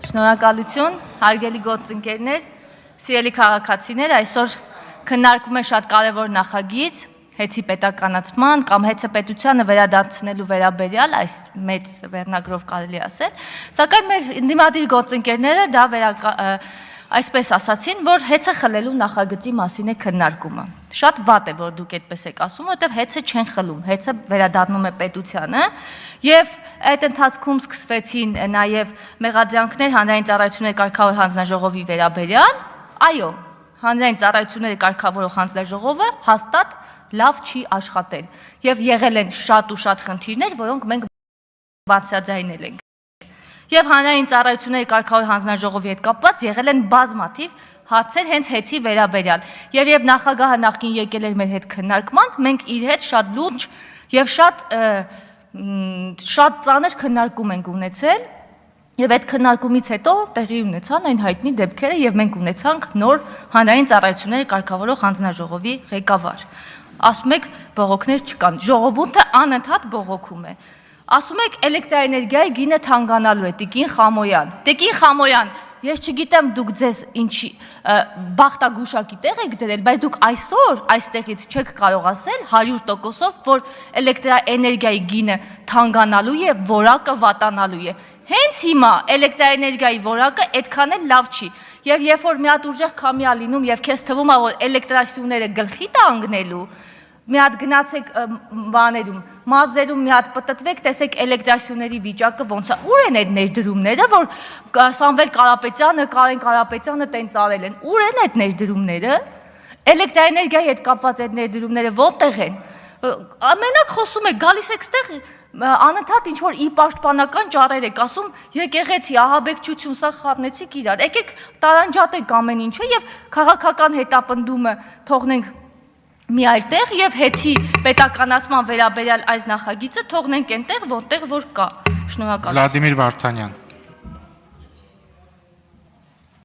Շնորհակալություն, հարգելի գործընկերներ, սիրելի քաղաքացիներ, այսօր քննարկում ենք շատ կարևոր նախագիծ, հեծի պետականացման կամ հեծը պետությանը վերադարձնելու վերաբերյալ, այս մեծ վերնագրով կարելի ասել, սակայն մեր ընդդիմադիր գործընկերները դա այսպես ասացին, որ հեծը խլելու նախագծի մասին է քննարկումը։ Շատ վատ է, որ դուք այդպես եք ասում, որտեղ հեծը չեն խլում, հեծը վերադառնում է պետությանը, եւ այդ ընթացքում սկսվեցին նաեւ մեղադրանքներ հանրային ծառայությունների կարգավորող հանձնաժողովի վերաբերյալ։ Այո, հանրային ծառայությունների կարգավորող հանձնաժողովը հաստատ լավ չի աշխատել եւ եղել են շատ ու շատ խնդիրներ, որոնք մենք բացաձայնել ենք։ Եվ հանրային ծառայությունների կարգավորող հանձնաժողովի հետ կապված եղել են բազմաթիվ հարցեր հենց հեծի վերաբերյալ։ Եվ երբ նախագահը նախկին եկել էր մեր հետ քննարկման, մենք իր հետ շատ լուրջ եւ շատ ծանր քննարկում ենք ունեցել, եւ այդ քննարկումից հետո տեղի ունեցան այն հայտնի դեպքերը եւ մենք ունեցանք նոր հանրային ծառայությունների կարգավորող հանձնաժողովի ղեկավար։ Ասում եք բողոքներ չկան, ժողովուրդը անընդհատ բողոքում է։ Ասում եք էլեկտրաէներգիայի գինը թանկանալու է, Տիկին Խամոյան։ Տիկին Խամոյան, ես չգիտեմ դուք ձեզ ինչի բախտագուշակի տեղ եք դրել, բայց դուք այսօր այստեղից չեք կարող ասել 100%-ով, որ էլեկտրաէներգիայի գինը թանկանալու է, որակը վատանալու է։ Հենց հիմա էլեկտրաէներգիայի որակը այդքան էլ լավ չի։ Եվ երբ որ մի հատ ուժեղ քամի ա լինում եւ քեզ թվում է, որ էլեկտրասյուները գլխի տանգնելու, մի հատ գնացեք բաներում, մազերում մի հատ պտտվեք, տեսեք էլեկտրասյուների վիճակը ոնց է։ Ուր են այդ ներդրումները, որ Սամվել Կարապետյանը, Կարեն Կարապետյանը տենց արել են։ Ուր են այդ ներդրումները։ Էլեկտրաէներգիայի հետ կապված այդ ներդրումները որտեղ են։ Մենակ խոսում եք, գալիս եք ստեղ անընդհատ ինչ որ ի պաշտպանական ճառեր եք ասում, եկեղեցի, ահաբեկչություն, սա խառնեցիք իրար։ Եկեք տարանջատենք ամեն ինչը եւ քաղաքական հետապնդումը թողնենք մի այլ տեղ եւ հեծի պետականացման վերաբերյալ այս նախագիծը թողնենք այնտեղ, որտեղ որ կա։ Շնորհակալություն։ Վլադիմիր Վարդանյան։